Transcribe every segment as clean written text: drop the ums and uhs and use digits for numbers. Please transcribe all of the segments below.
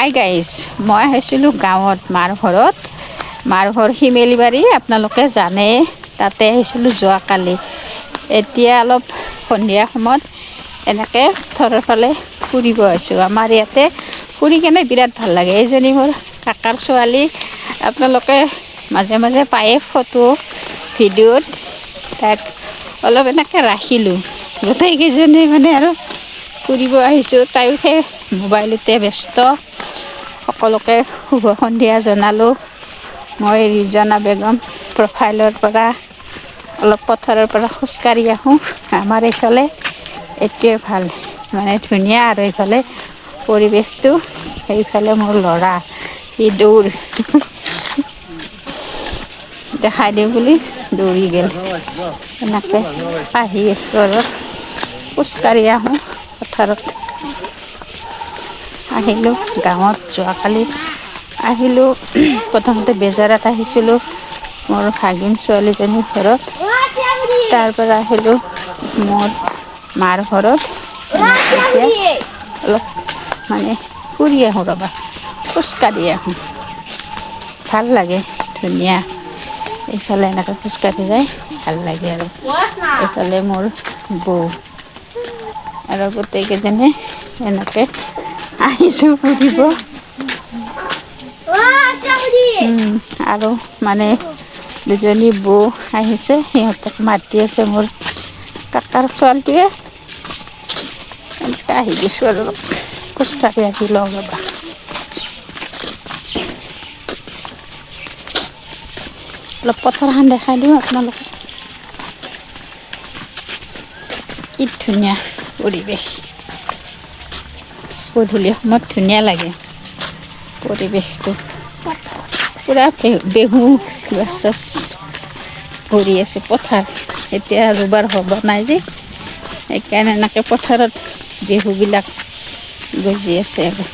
Hi guys, মই আহিছিলোঁ গাঁৱত মাৰ ঘৰত। মাৰ ঘৰ শিমেলিবাৰী, আপোনালোকে জানে। তাতে আহিছিলোঁ যোৱাকালি। এতিয়া অলপ সন্ধিয়া সময়ত এনেকৈ ঘৰৰ ফালে ফুৰিব আহিছোঁ। আমাৰ ইয়াতে ফুৰি কেনে বিৰাট ভাল লাগে। এইজনী মোৰ কাকাৰ ছোৱালী। আপোনালোকে মাজে মাজে পায়ে ফটো ভিডিঅ'ত। তাক অলপ এনেকৈ ৰাখিলোঁ। গোটেইকেইজনী মানে আৰু ফুৰিব আহিছোঁ। তাইও সেই মোবাইলতে ব্যস্ত। সকলোকে শুভ সন্ধিয়া জনালোঁ। মই ৰিজনা বেগম প্ৰফাইলৰ পৰা অলপ পথাৰৰ পৰা খোজকাঢ়ি আহোঁ। আমাৰ এইফালে এইটোৱে ভাল, মানে ধুনীয়া। আৰু এইফালে পৰিৱেশটো, সেইফালে মোৰ ল'ৰা সি দেখাই দিওঁ বুলি দৌৰি গ'ল। এনেকৈ আহি আছোঁ আৰু খোজকাঢ়ি আহোঁ পথাৰত। আহিলোঁ গাঁৱত যোৱাকালি আহিলোঁ। প্ৰথমতে বেজাৰত আহিছিলোঁ মোৰ ভাগিন ছোৱালীজনীৰ ঘৰত। তাৰ পৰা আহিলোঁ মোৰ মাৰ ঘৰত। এতিয়া অলপ মানে ফুৰি আহোঁ, ৰ'বা, খোজকাঢ়ি আহোঁ। ভাল লাগে, ধুনীয়া। এইফালে এনেকৈ খোজকাঢ়ি যায় ভাল লাগে। আৰু এইফালে মোৰ বৌ আৰু গোটেইকেইজনে এনেকৈ আহিছোঁ ফুৰিব। আৰু মানে দুজনী বৌ আহিছে, সিহঁতক মাতি আছে মোৰ কাকাৰ ছোৱালীটোৱে। এনেকৈ আহি গৈছোঁ আৰু খোজকাঢ়ি আহি লওঁ, ৰ'বা। অলপ পথাৰখন দেখাই দিওঁ আপোনালোকক। কি ধুনীয়া পৰিৱেশ। গধূলি সময়ত ধুনীয়া লাগে পৰিৱেশটো। পূৰা বেহু গছ ভৰি আছে পথাৰ। এতিয়া ৰুবৰ হ'ব নাই যে, সেইকাৰণে এনেকৈ পথাৰত বেহুবিলাক গজি আছে। আৰু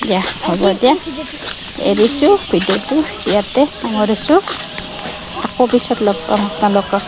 দিয়া, হ'ব দিয়া, এৰিছোঁ ভিডিঅ'টো ইয়াতে সামৰিছোঁ। আকৌ পিছত লগ পাম আপোনালোকক।